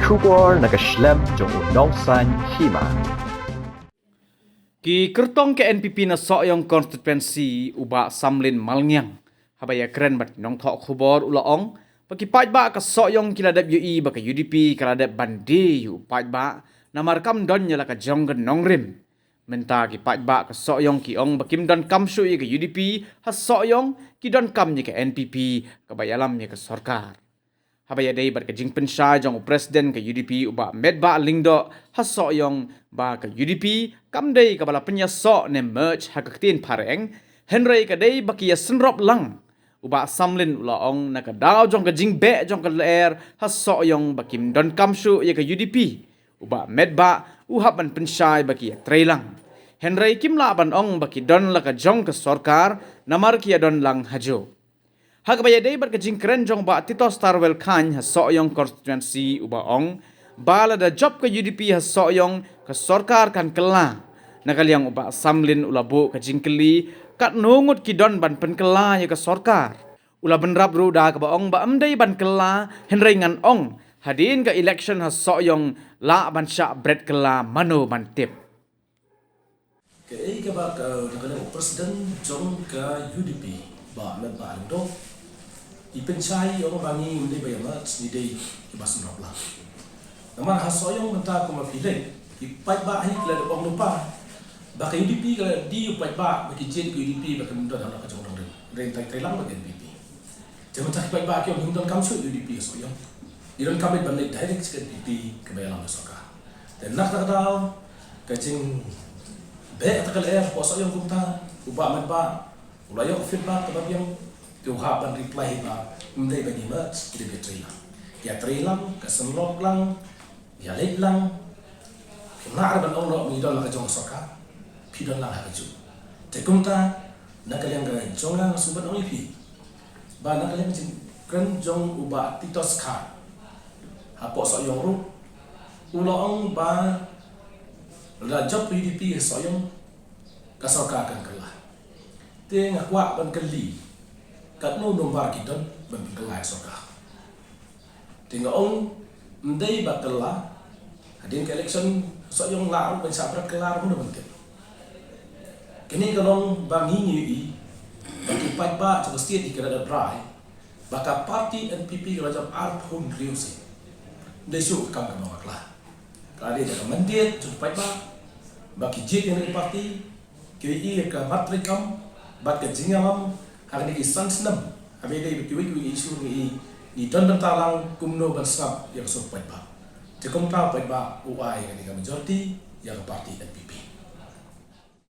Shubor nakaslem jong udongsan hima. Ki kertong ke NPP na soyong konstituensi uba samlin malngyang. Habaya keren bat nong thok khubor ulaong. Paki pajba ka soyong kiladap UI baka UDP kiladap bandi yu pajba na markam don nyala ka jonggen nongrim. Menta ki pajba ka soyong ki ong bakim don kamshu i ka UDP ha soyong ki don kam ni ka NPP ka bayalam ni ka sarkar. Habaya day bat ka jing pensai jong presiden ka UDP uba medba lingdo ha soyong ba ka UDP kam day ka bala penya so ne merge ha ka tin pareng Henry ka day bakia senrop lang uba samlin ulaong na ka daw jong ka jing be jong ka ler ha soyong bakim don kamshu ya ka UDP uba medba uhapan pensai bakia trailang Henry kim la ban ong baki don la ka jong ka sarkar namar kia don lang hajo Hagabaya day bar kajing keren jong ba Tito Starwell Khan ha soyong konstituensi uba ong bala da job ka UDP ha soyong ka sarkar kan kela nakaliang uba samlin ulabu kajing keli kat nungut kidon ban penkela ya ka sarkar ula benrap ruda ka ba ong ba amday ban kela henry ngan ong hadin ka election ha soyong la ban sya bread kela mano ban tip cái ba nakaliang presiden jong ka UDP ba medba ando ipensai orang bangi mende bayamat ni dei ibasun rabla namar hasoyong menta ko mapile ipai ba hi kala bong lupa ba ka UDP kala di upai ba baki jen ko UDP ba kemudian hala ka jong ren tai tai lang ba NPP jaman tak ipai ba ki on himdan kam su UDP soyong iron kamit ban lai direct ke NPP ke bayalam soka dan nak tak daw ka jing be atakal air ko soyong kumta uba medba ulayok feedback tabab yang uhapan reply ba mendai bagi mat kita betrayal ya trailang kesenlok lang ya late lang kena ada ban orang ni dalam kajong soka pidon lang haju tekumta nakaliang ga jonga subat ong ipi ba nakaliang kan jong uba titos ka hapo soyong ru ulong ba la job UDP soyong kasoka kan kalah tengah kuat ban keli kat no nombar kidon ban kelai soka tinggal ong ndai bakala hadin ke election soyong la ban sabrat kelar mun ban kini kalong bangi ni bagi pajba coba setiap dikira dry baka parti NPP kalau jam arpun riusi desu kam kam maklah kalau dia mendiet coba pajba bagi jit yang parti KI ke matrikam bat ke jingalam hari ni sang senam habis dia betul-betul isu ni don bentalang kumno bersab yang sopai ba tekom ta pai ba uai yang majority yang parti NPP